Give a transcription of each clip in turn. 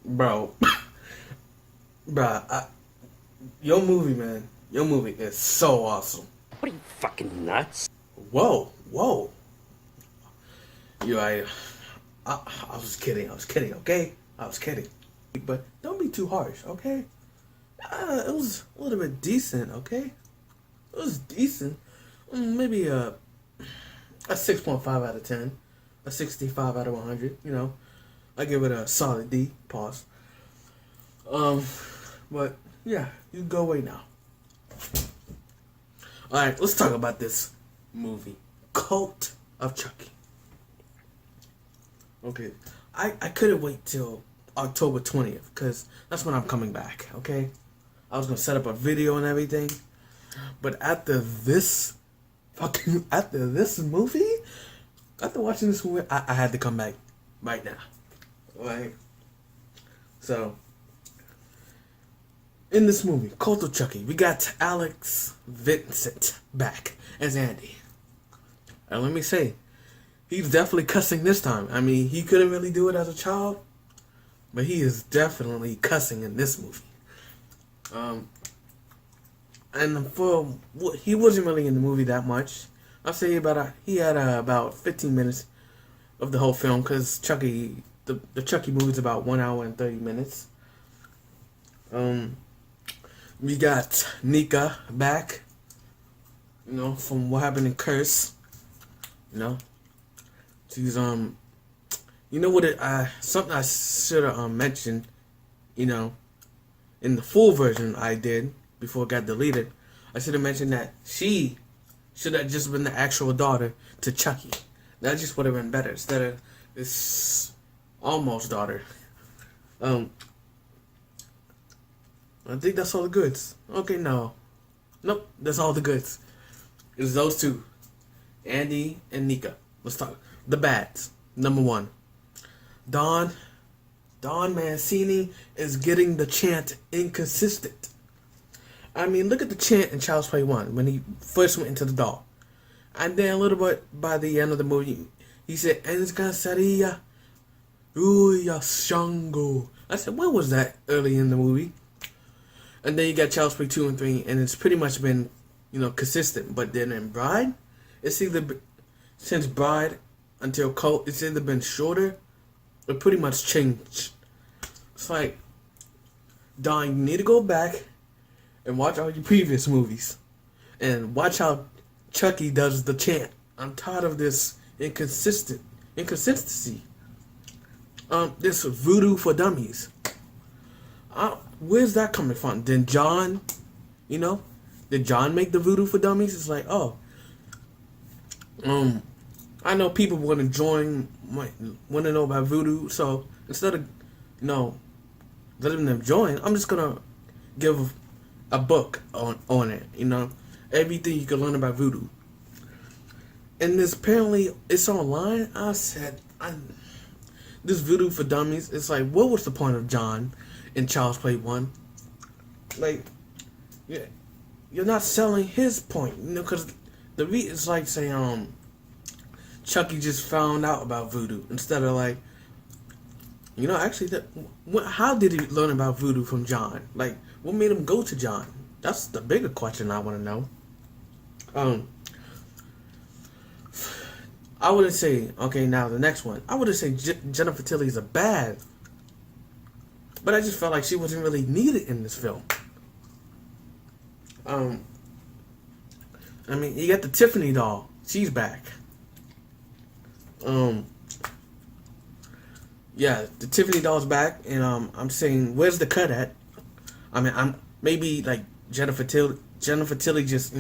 bro, bro, your movie, man, your movie is so awesome. What are you fucking nuts? Whoa, whoa. You, I was kidding. I was kidding. Okay, I was kidding. But don't be too harsh. Okay. It was a little bit decent. Okay. It was decent. Maybe a 6.5 out of 10, a 65 out of 100. You know, I give it a solid D. Pause. But yeah, you can go away now. All right, let's talk about this movie, Cult of Chucky. Okay, I couldn't wait till October 20th because that's when I'm coming back. Okay, I was gonna set up a video and everything, but after this movie, after watching this movie, I had to come back right now. Right. So, in this movie, Cult of Chucky, we got Alex Vincent back as Andy. And let me say, he's definitely cussing this time. I mean, he couldn't really do it as a child, but he is definitely cussing in this movie. And he wasn't really in the movie that much. I'll say he had about 15 minutes of the whole film because Chucky, the Chucky movie is about 1 hour and 30 minutes. We got Nika back, you know, from what happened in Curse. You know, she's you know what something I should have mentioned, you know, in the full version I did before it got deleted. I should have mentioned that she should have just been the actual daughter to Chucky. That just would have been better instead of this almost daughter. I think that's all the goods. Okay, no. Nope, that's all the goods. It's those two. Andy and Nika. Let's talk. The bads. Number 1. Don Mancini is getting the chant inconsistent. I mean, look at the chant in Child's Play 1 when he first went into the doll. And then a little bit by the end of the movie, he said, Enscasaria Uya Shango. I said, when was that early in the movie? And then you got Child's Play 2 and 3, and it's pretty much been, you know, consistent. But then in Bride, it's either, since Bride until Cult, it's either been shorter or pretty much changed. It's like, Don, you need to go back and watch all your previous movies. And watch how Chucky does the chant. I'm tired of this inconsistency. This Voodoo For Dummies. Where's that coming from? Did John make the Voodoo For Dummies? It's like, oh, I know people want to know about voodoo, so instead of, letting them join, I'm just gonna give a book on it, everything you can learn about voodoo. And this apparently it's online. I said, this Voodoo For Dummies. It's like, what was the point of John in Child's Play 1? Like, yeah, you're not selling his point, because it's like saying, Chucky just found out about voodoo instead of like, actually, how did he learn about voodoo from John? Like, what made him go to John? That's the bigger question I want to know. I wouldn't say, okay, now the next one. I wouldn't say Jennifer Tilly is a bad, but I just felt like she wasn't really needed in this film. I mean, you got the Tiffany doll. She's back. Yeah, the Tiffany doll's back, and I'm saying, where's the cut at? I mean, I'm maybe like Jennifer Tilly just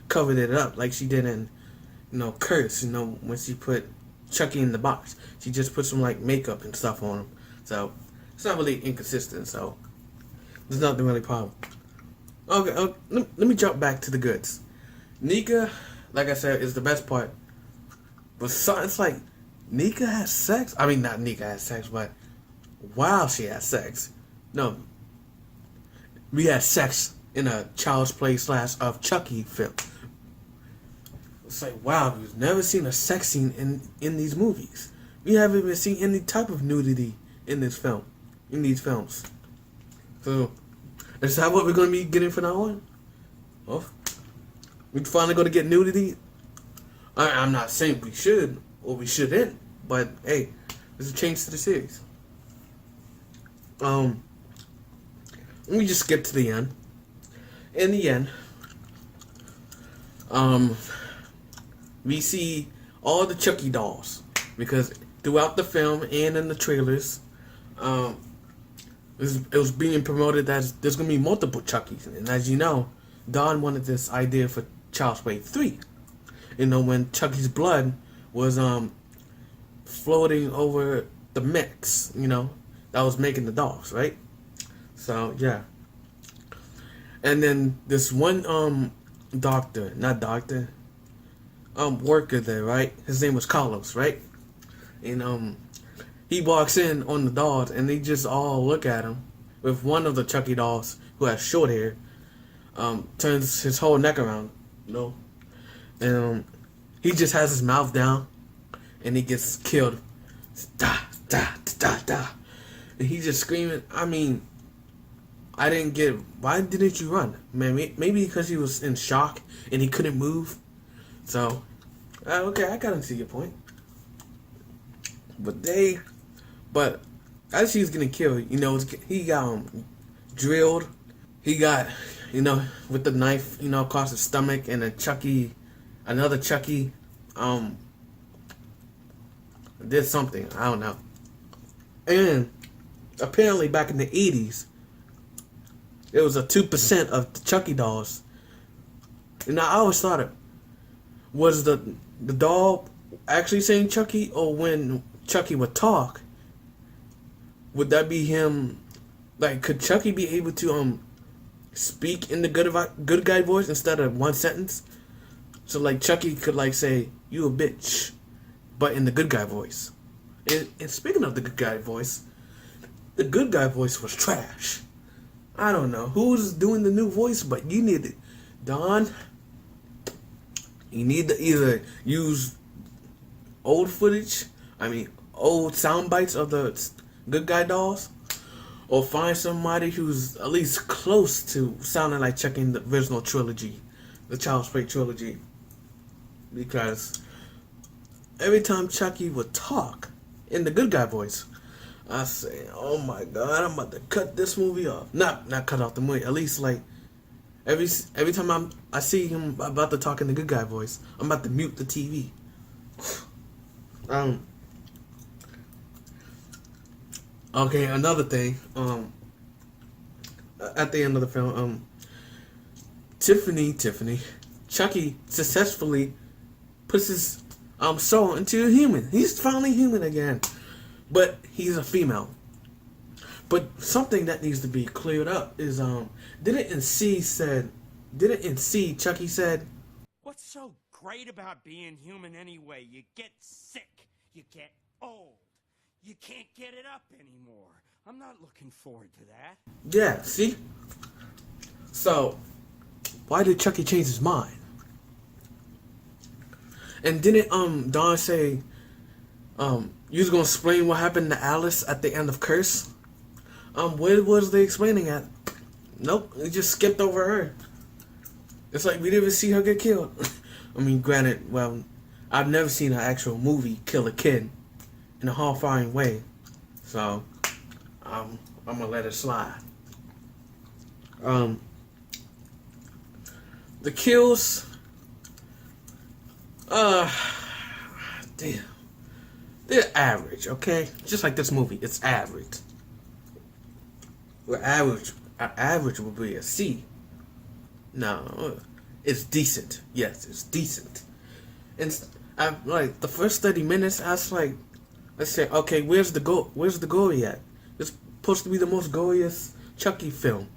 covered it up like she did in Curse. When she put Chucky in the box, she just put some like makeup and stuff on him. So it's not really inconsistent. So there's nothing really problem. Okay, let me jump back to the goods. Nika, like I said, is the best part. But it's like Nika has sex. I mean, not Nika has sex, but while she has sex. No, we had sex in a Child's Play / of Chucky film. It's like, wow, we've never seen a sex scene in these movies. We haven't even seen any type of nudity in this film. in these films. So, is that what we're going to be getting from now on? Oh, we finally going to get nudity? I'm not saying we should or we shouldn't, but hey, there's a change to the series. Let me just skip to the end. In the end, we see all the Chucky dolls, because throughout the film and in the trailers, it was being promoted that there's going to be multiple Chuckies. And as you know, Don wanted this idea for Child's Play 3. You know, when Chucky's blood was floating over the mix, you know, that was making the dolls, right? So, yeah. And then this one worker there, right? His name was Carlos, right? And he walks in on the dolls, and they just all look at him. With one of the Chucky dolls, who has short hair, turns his whole neck around, you know, and he just has his mouth down, and he gets killed. Da da da da, and he's just screaming. I mean, I didn't get it. Why didn't you run, man? Maybe because he was in shock and he couldn't move. So, okay, I gotta see your point. But as he's getting killed, you know, he got drilled. He got, you know, with the knife, you know, across his stomach, and another Chucky, did something. I don't know. And apparently back in the 80s, it was a 2% of the Chucky dolls. And I always thought it was the doll actually saying Chucky, or when Chucky would talk, would that be him? Like, could Chucky be able to speak in the good guy voice instead of one sentence? So like Chucky could like say, "You a bitch," but in the good guy voice. And speaking of the good guy voice was trash. I don't know who's doing the new voice, but you need it, Don. You need to either use old sound bites of the good guy dolls, or find somebody who's at least close to sounding like Chucky in the original trilogy, the Child's Play trilogy. Because every time Chucky would talk in the good guy voice, I say, "Oh my God, I'm about to cut this movie off." Not cut off the movie. At least like every time I see him about to talk in the good guy voice, I'm about to mute the TV. Okay, another thing. At the end of the film, Tiffany Chucky successfully puts his soul into a human. He's finally human again, but he's a female. But something that needs to be cleared up is didn't in C Chucky said, What's so great about being human anyway? You get sick, you get old, you can't get it up anymore. I'm not looking forward to that. Yeah, see? So, why did Chucky change his mind? And didn't Don say you was gonna explain what happened to Alice at the end of Curse? Where was they explaining at? Nope, they just skipped over her. It's like we didn't even see her get killed. I mean, granted, well, I've never seen an actual movie kill a kid in a horrifying way, so I'm gonna let it slide. The kills, damn, they're average, okay? Just like this movie, it's average. Well, average would be a C. No, it's decent. Yes, it's decent. And like the first 30 minutes, I was like, let's say, okay, where's the gory at? It's supposed to be the most goriest Chucky film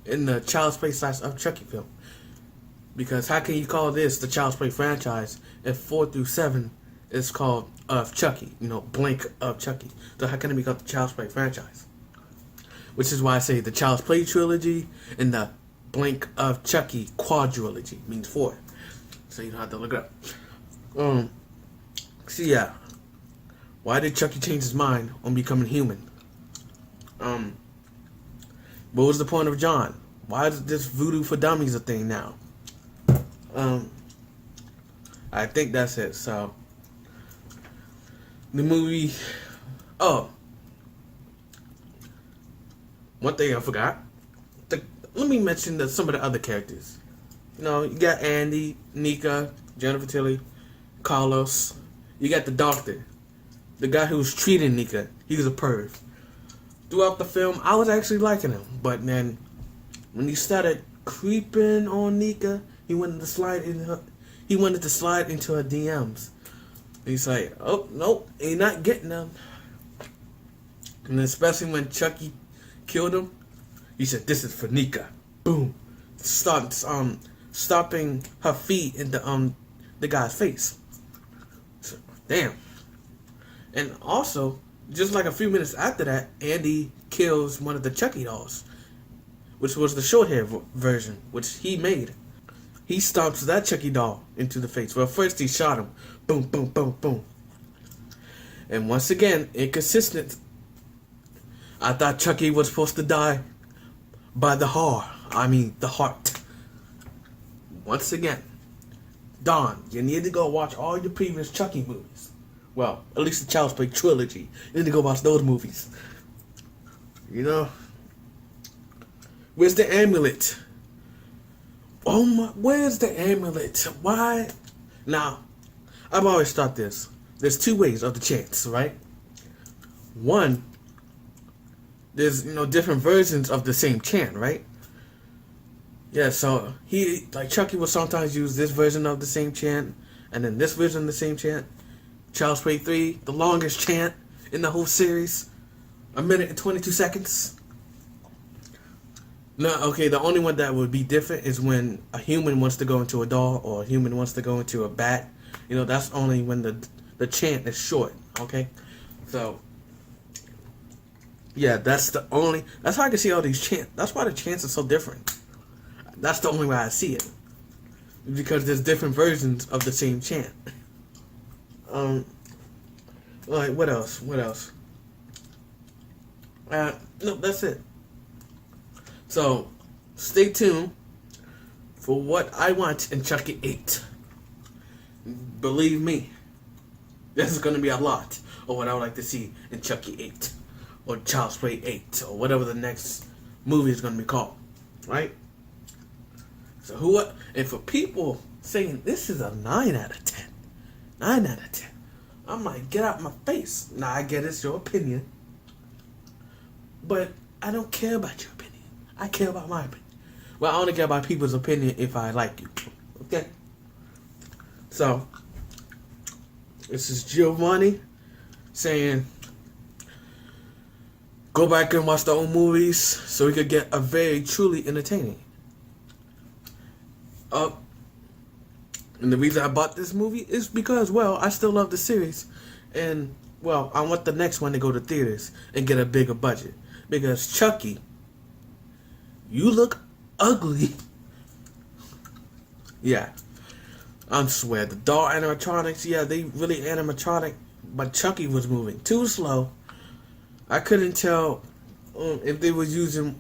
in the Child's Play / of Chucky film. Because how can you call this the Child's Play franchise if 4 through 7 is called of Chucky? You know, blank of Chucky. So how can it be called the Child's Play franchise? Which is why I say the Child's Play trilogy and the blank of Chucky Quadrilogy means 4. So you don't have to look it up. So yeah, why did Chucky change his mind on becoming human? What was the point of John? Why is this Voodoo for Dummies a thing now? I think that's it. So the movie. Oh, one thing I forgot. Let me mention some of the other characters. You know, you got Andy, Nika, Jennifer Tilly, Carlos. You got the doctor, the guy who was treating Nika. He was a perv. Throughout the film, I was actually liking him, but then when he started creeping on Nika, he wanted to slide into her DMs. He's like, oh nope, ain't not getting them. And especially when Chucky killed him, he said, "This is for Nika." Boom, stopping her feet in the guy's face. So, damn. And also, just like a few minutes after that, Andy kills one of the Chucky dolls, which was the short hair version, which he made. He stomps that Chucky doll into the face. Well, first he shot him. Boom, boom, boom, boom. And once again, inconsistent. I thought Chucky was supposed to die by the heart. Once again, Don, you need to go watch all your previous Chucky movies. Well, at least the Child's Play trilogy. You need to go watch those movies. You know? Where's the amulet? Oh my, where's the amulet? Why? Now, I've always thought this. There's two ways of the chants, right? One, there's, different versions of the same chant, right? Yeah, so Chucky will sometimes use this version of the same chant, and then this version of the same chant. Child's Play 3, the longest chant in the whole series. 1 minute and 22 seconds. No, okay, the only one that would be different is when a human wants to go into a doll or a human wants to go into a bat. That's only when the chant is short, okay? So, yeah, that's how I can see all these chants. That's why the chants are so different. That's the only way I see it. Because there's different versions of the same chant. Like, what else? No, that's it. So, stay tuned for what I want in Chucky 8. Believe me, this is going to be a lot of what I would like to see in Chucky 8. Or Child's Play 8. Or whatever the next movie is going to be called. Right? So, and for people saying this is a 9 out of 10. 9 out of 10. I'm like, get out my face. Now, I get it's your opinion. But I don't care about your opinion. I care about my opinion. Well, I only care about people's opinion if I like you. Okay? So, this is Giovanni saying, go back and watch the old movies so we could get a very truly entertaining. And the reason I bought this movie is because, well, I still love the series. And, well, I want the next one to go to theaters and get a bigger budget. Because Chucky, you look ugly. Yeah. I swear, the doll animatronics, yeah, they really animatronic. But Chucky was moving too slow. I couldn't tell if they was using,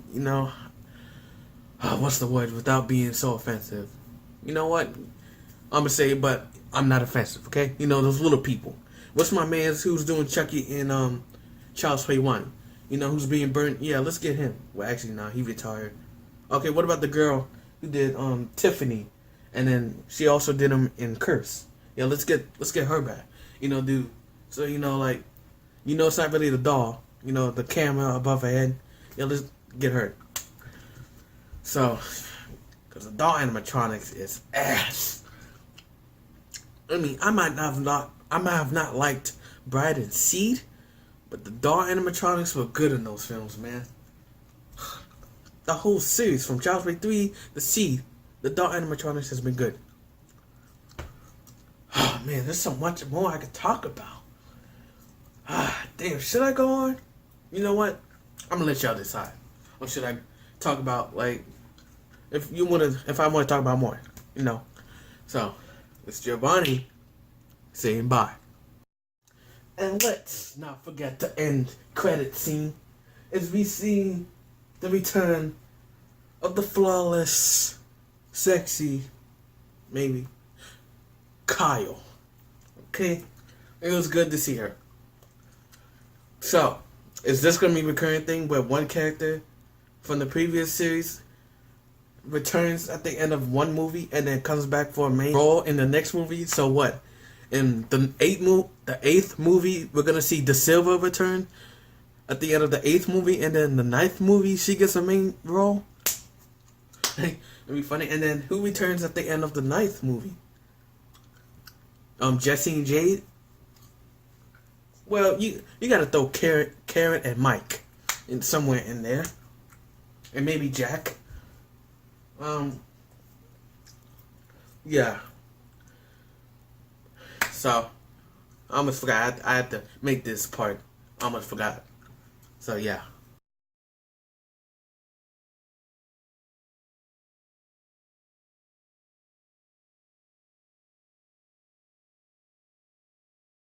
what's the word without being so offensive. You know what? I'm going to say it, but I'm not offensive, okay? Those little people. What's my man who's doing Chucky in Child's Play 1? Who's being burnt? Yeah, let's get him. Well, actually, nah, he retired. Okay, what about the girl who did Tiffany? And then she also did him in Curse. Yeah, let's get her back. Dude. So, it's not really the doll. The camera above her head. Yeah, let's get her. So, because the doll animatronics is ass. I mean, I might have not liked Bride and Seed, but the doll animatronics were good in those films, man. The whole series, from Child's Play 3, The Seed, the doll animatronics has been good. Oh, man, there's so much more I could talk about. Damn, should I go on? You know what? I'm gonna let y'all decide. Or should I talk about, if I want to talk about more, So, it's Giovanni saying bye. And let's not forget the end credit scene. is we see the return of the flawless, sexy, maybe, Kyle. Okay? It was good to see her. So, is this going to be a recurring thing where one character from the previous series returns at the end of one movie and then comes back for a main role in the next movie? So what? In the eighth movie, we're going to see De Silva return at the end of the 8th movie, and then the 9th movie, she gets a main role? It'd be funny. And then who returns at the end of the 9th movie? Jesse and Jade? Well, you gotta throw Karen and Mike in somewhere in there. And maybe Jack. Yeah. So, I almost forgot. I had to make this part. I almost forgot. So, yeah.